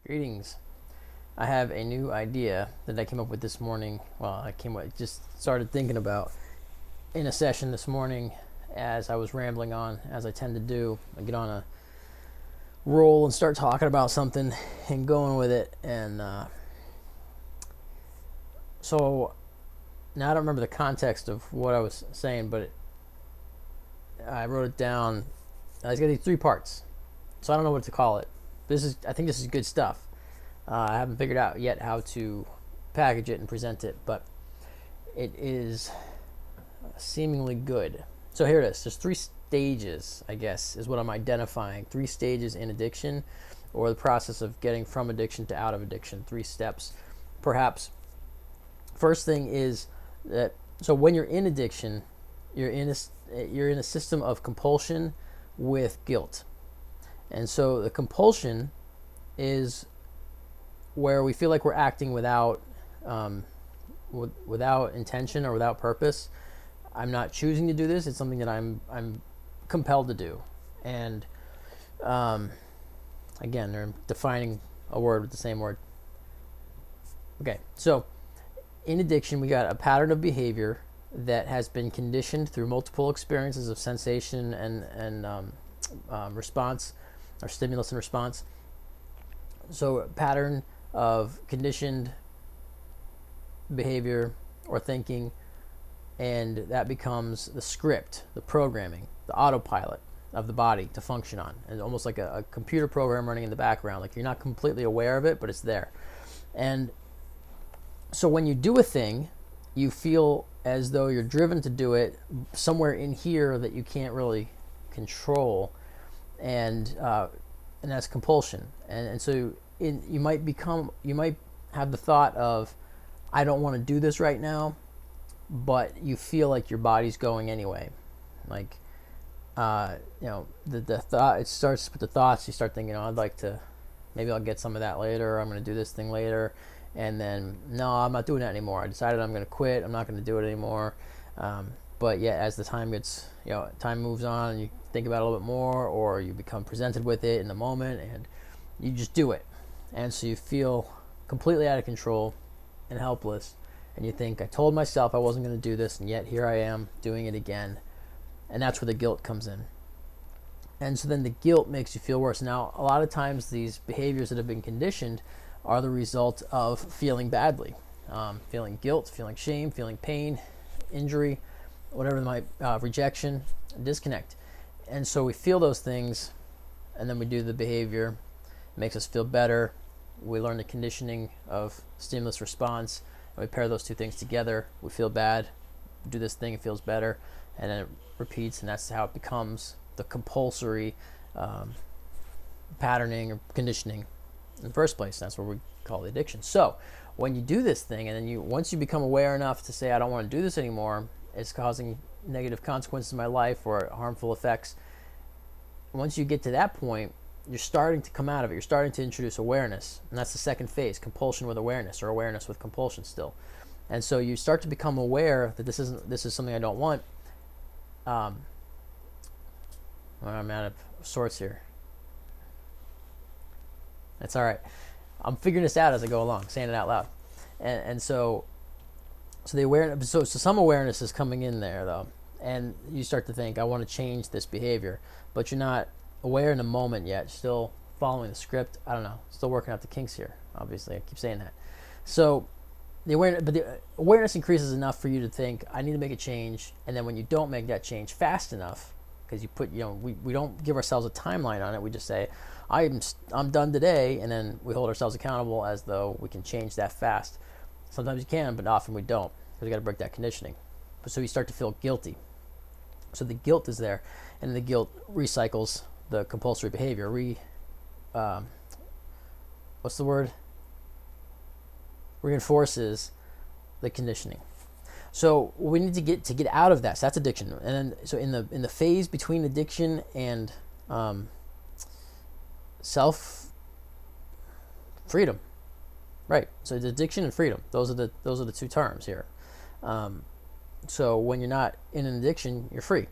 Greetings. I have a new idea that I came up with this morning. Well, just started thinking about in a session this morning as I was rambling on, as I tend to do. I get on a roll and start talking about something and going with it. And so now I don't remember the context of what I was saying, but I wrote it down. It's got these 3 parts, so I don't know what to call it. I think this is good stuff. I haven't figured out yet how to package it and present it, but it is seemingly good. So here it is. There's 3 stages, I guess, is what I'm identifying. 3 stages in addiction, or the process of getting from addiction to out of addiction. 3 steps, perhaps. First thing is that, so when you're in addiction, you're in a system of compulsion with guilt. And so the compulsion is where we feel like we're acting without intention or without purpose. I'm not choosing to do this. It's something that I'm compelled to do. And again, they're defining a word with the same word. Okay, so in addiction, we got a pattern of behavior that has been conditioned through multiple experiences of sensation and response, or stimulus and response. So a pattern of conditioned behavior or thinking, and that becomes the script, the programming, the autopilot of the body to function on. And almost like a computer program running in the background. Like you're not completely aware of it, but it's there. And so when you do a thing, you feel as though you're driven to do it somewhere in here that you can't really control, and that's compulsion. And so you might have the thought of, I don't want to do this right now, but you feel like your body's going anyway. Like the thought, it starts with the thoughts. You start thinking, I'd like to, maybe I'll get some of that later, or I'm going to do this thing later. And then, no, I'm not doing that anymore. I decided I'm going to quit. I'm not going to do it anymore. But yet, as the time time moves on, and you think about it a little bit more, or you become presented with it in the moment, and you just do it. And so you feel completely out of control and helpless. And you think, I told myself I wasn't going to do this, and yet here I am doing it again. And that's where the guilt comes in. And so then the guilt makes you feel worse. Now, a lot of times these behaviors that have been conditioned are the result of feeling badly, feeling guilt, feeling shame, feeling pain, injury, whatever might, rejection, disconnect. And so we feel those things, and then we do the behavior. It makes us feel better. We learn the conditioning of stimulus response, and we pair those 2 things together. We feel bad, we do this thing, it feels better, and then it repeats, and that's how it becomes the compulsory patterning or conditioning in the first place. That's what we call the addiction. So when you do this thing, and then once you become aware enough to say, I don't want to do this anymore, it's causing negative consequences in my life or harmful effects. Once you get to that point, you're starting to come out of it. You're starting to introduce awareness, and that's the second phase: compulsion with awareness, or awareness with compulsion still. And so you start to become aware that this is something I don't want. I'm out of sorts here. That's all right. I'm figuring this out as I go along, saying it out loud. And so the awareness, so some awareness is coming in there though, and you start to think, I want to change this behavior, but you're not aware in the moment yet. You're still following the script. I don't know. Still working out the kinks here. Obviously, I keep saying that. So the awareness increases enough for you to think, I need to make a change. And then when you don't make that change fast enough, because we don't give ourselves a timeline on it. We just say, I'm done today, and then we hold ourselves accountable as though we can change that fast. Sometimes you can, but often we don't, because we got to break that conditioning. So you start to feel guilty. So the guilt is there, and the guilt recycles the compulsory behavior. What's the word? Reinforces the conditioning. So we need to get out of that. So that's addiction. And then, so in the phase between addiction and self freedom, right? So it's addiction and freedom. Those are the 2 terms here. So when you're not in an addiction, you're free.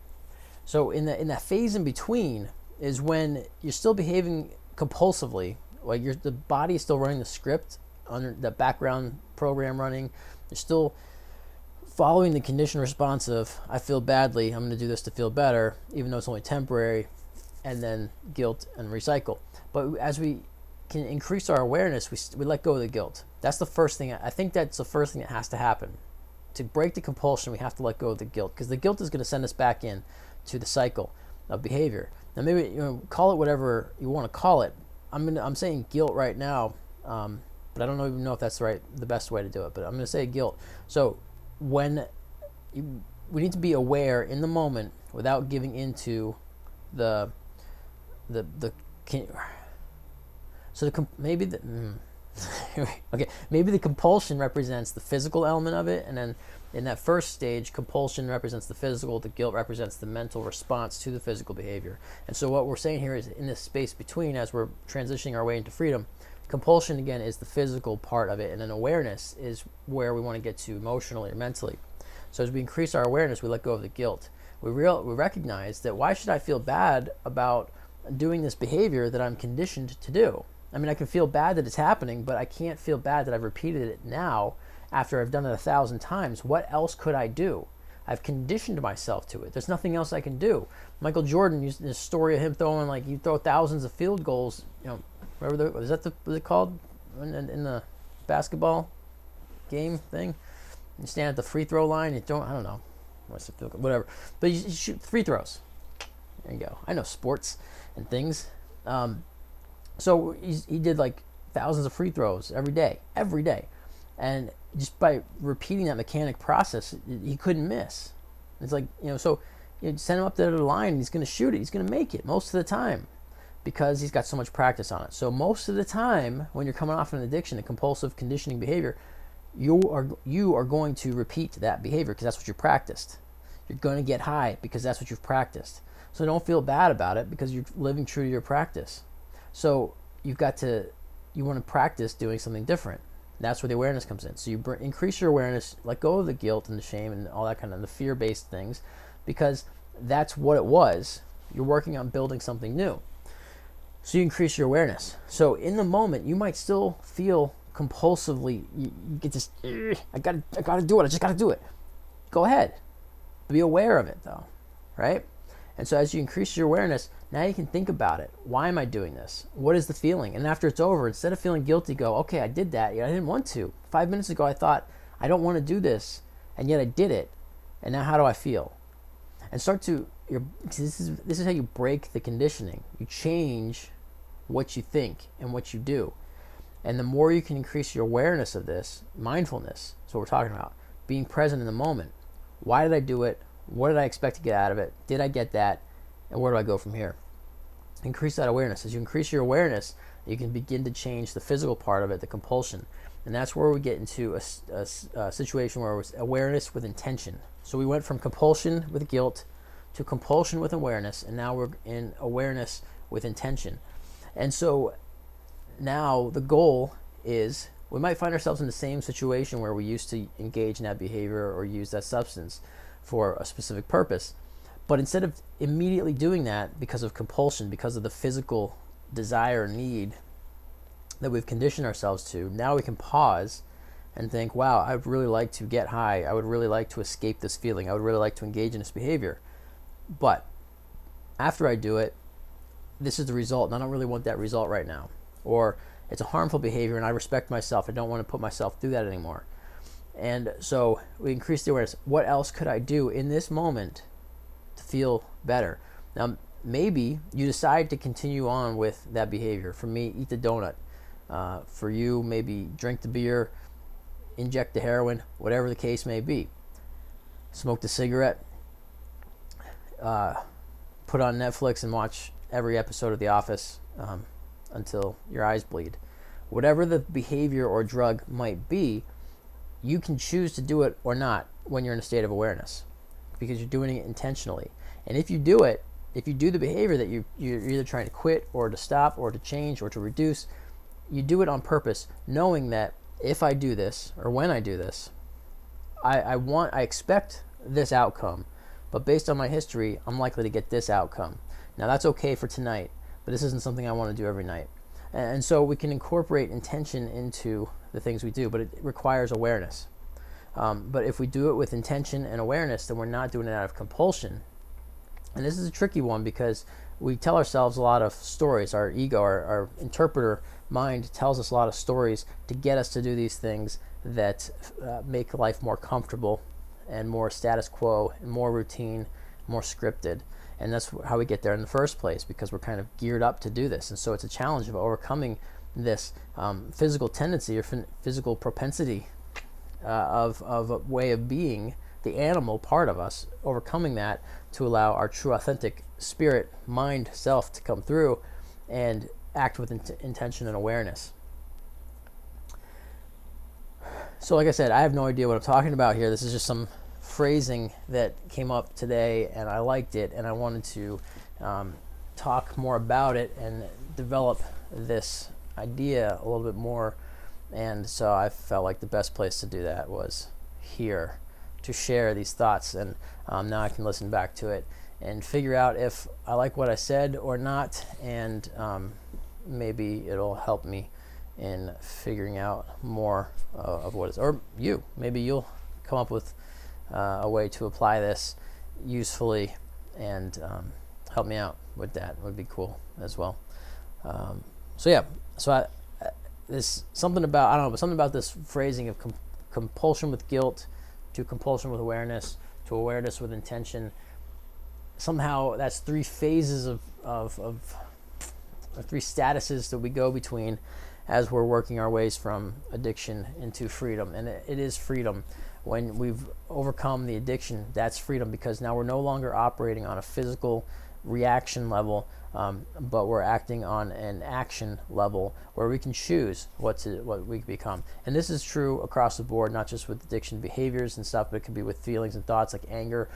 So in that phase in between is when you're still behaving compulsively Like the body is still running the script under the background program running. You're still following the conditioned response of, I feel badly, I'm going to do this to feel better, even though it's only temporary, and then guilt and recycle. But as we can increase our awareness, we let go of the guilt. That's the first thing. I think that's the first thing that has to happen. To break the compulsion, we have to let go of the guilt, because the guilt is going to send us back in to the cycle of behavior. Now, maybe call it whatever you want to call it. I'm saying guilt right now, but I don't even know if that's the best way to do it. But I'm going to say guilt. So we need to be aware in the moment without giving into maybe the compulsion represents the physical element of it, and then in that first stage, compulsion represents the physical, the guilt represents the mental response to the physical behavior. And so what we're saying here is, in this space between, as we're transitioning our way into freedom, compulsion again is the physical part of it, and then awareness is where we want to get to emotionally or mentally. So as we increase our awareness, we let go of the guilt. We recognize that, why should I feel bad about doing this behavior that I'm conditioned to do? I mean, I can feel bad that it's happening, but I can't feel bad that I've repeated it now after I've done it 1,000 times. What else could I do? I've conditioned myself to it. There's nothing else I can do. Michael Jordan used this story of him throwing, like, you throw thousands of field goals, whatever what is it called in the basketball game thing? You stand at the free throw line, I don't know, what's the field goal, whatever. But you shoot free throws. There you go. I know sports and things. So he did like thousands of free throws every day. And just by repeating that mechanic process, he couldn't miss. It's like, so you send him up there to the line, and he's going to shoot it. He's going to make it most of the time because he's got so much practice on it. So most of the time, when you're coming off an addiction, a compulsive conditioning behavior, you are going to repeat that behavior because that's what you practiced. You're going to get high because that's what you've practiced. So don't feel bad about it because you're living true to your practice. So you want to practice doing something different. That's where the awareness comes in. So you increase your awareness, let go of the guilt and the shame and all that kind of the fear-based things, because that's what it was. You're working on building something new. So you increase your awareness. So in the moment, you might still feel compulsively, you get this, I gotta do it, I just gotta do it. Go ahead. Be aware of it though, right? And so as you increase your awareness, now you can think about it. Why am I doing this? What is the feeling? And after it's over, instead of feeling guilty, go, okay, I did that. I didn't want to. 5 minutes ago, I thought, I don't want to do this, and yet I did it. And now how do I feel? And this is how you break the conditioning. You change what you think and what you do. And the more you can increase your awareness of this, mindfulness is what we're talking about, being present in the moment. Why did I do it? What did I expect to get out of it? Did I get that? And where do I go from here? Increase that awareness. As you increase your awareness, you can begin to change the physical part of it, the compulsion. And that's where we get into a situation where it was awareness with intention. So we went from compulsion with guilt to compulsion with awareness, and now we're in awareness with intention. And so now the goal is, we might find ourselves in the same situation where we used to engage in that behavior or use that substance for a specific purpose. But instead of immediately doing that because of compulsion, because of the physical desire or need that we've conditioned ourselves to, now we can pause and think, wow, I would really like to get high. I would really like to escape this feeling. I would really like to engage in this behavior. But after I do it, this is the result, and I don't really want that result right now. Or it's a harmful behavior and I respect myself. I don't want to put myself through that anymore. And so we increase the awareness. What else could I do in this moment to feel better? Now, maybe you decide to continue on with that behavior. For me, eat the donut. For you, maybe drink the beer, inject the heroin, whatever the case may be. Smoke the cigarette, put on Netflix and watch every episode of The Office until your eyes bleed. Whatever the behavior or drug might be, you can choose to do it or not when you're in a state of awareness, because you're doing it intentionally. And if you do the behavior that you're either trying to quit or to stop or to change or to reduce, you do it on purpose, knowing that if I do this or when I do this, I expect this outcome, but based on my history, I'm likely to get this outcome. Now that's okay for tonight, but this isn't something I want to do every night. And so we can incorporate intention into the things we do, but it requires awareness. But if we do it with intention and awareness, then we're not doing it out of compulsion. And this is a tricky one because we tell ourselves a lot of stories. Our ego, our interpreter mind tells us a lot of stories to get us to do these things that make life more comfortable and more status quo and more routine, more scripted. And that's how we get there in the first place, because we're kind of geared up to do this. And so it's a challenge of overcoming this physical tendency or physical propensity of a way of being, the animal part of us, overcoming that to allow our true authentic spirit, mind, self to come through and act with intention and awareness. So like I said, I have no idea what I'm talking about here. This is just some phrasing that came up today and I liked it, and I wanted to talk more about it and develop this idea a little bit more. And so I felt like the best place to do that was here, to share these thoughts. And now I can listen back to it and figure out if I like what I said or not, and maybe it'll help me in figuring out more of what is, or maybe you'll come up with a way to apply this usefully and help me out with that. Would be cool as well. There's something about this phrasing of compulsion with guilt to compulsion with awareness to awareness with intention. Somehow that's three phases of three statuses that we go between as we're working our ways from addiction into freedom. And it is freedom. When we've overcome the addiction, that's freedom, because now we're no longer operating on a physical reaction level, but we're acting on an action level where we can choose what we become. And this is true across the board, not just with addiction behaviors and stuff, but it could be with feelings and thoughts like anger.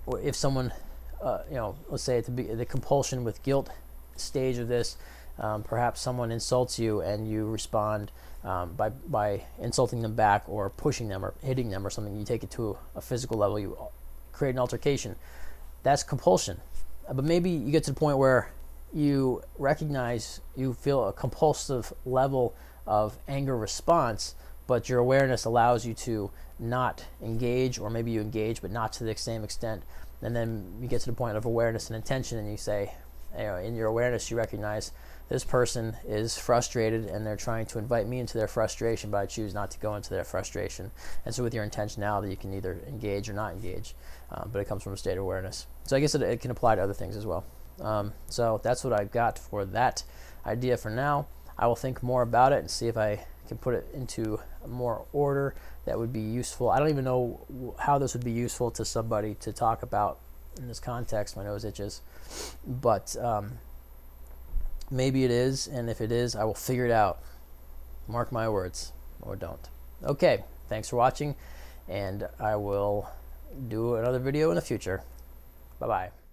If someone, let's say at the compulsion with guilt stage of this, perhaps someone insults you and you respond by insulting them back or pushing them or hitting them or something. You take it to a physical level. You create an altercation. That's compulsion. But maybe you get to the point where you recognize you feel a compulsive level of anger response, but your awareness allows you to not engage, or maybe you engage but not to the same extent. And then you get to the point of awareness and intention, and you say, in your awareness, you recognize this person is frustrated and they're trying to invite me into their frustration, but I choose not to go into their frustration. And so with your intentionality, you can either engage or not engage, but it comes from a state of awareness. So I guess it can apply to other things as well. So that's what I've got for that idea for now. I will think more about it and see if I can put it into more order that would be useful. I don't even know how this would be useful to somebody to talk about in this context. My nose itches. But maybe it is, and if it is, I will figure it out. Mark my words, or don't. Okay, thanks for watching, and I will do another video in the future. Bye-bye.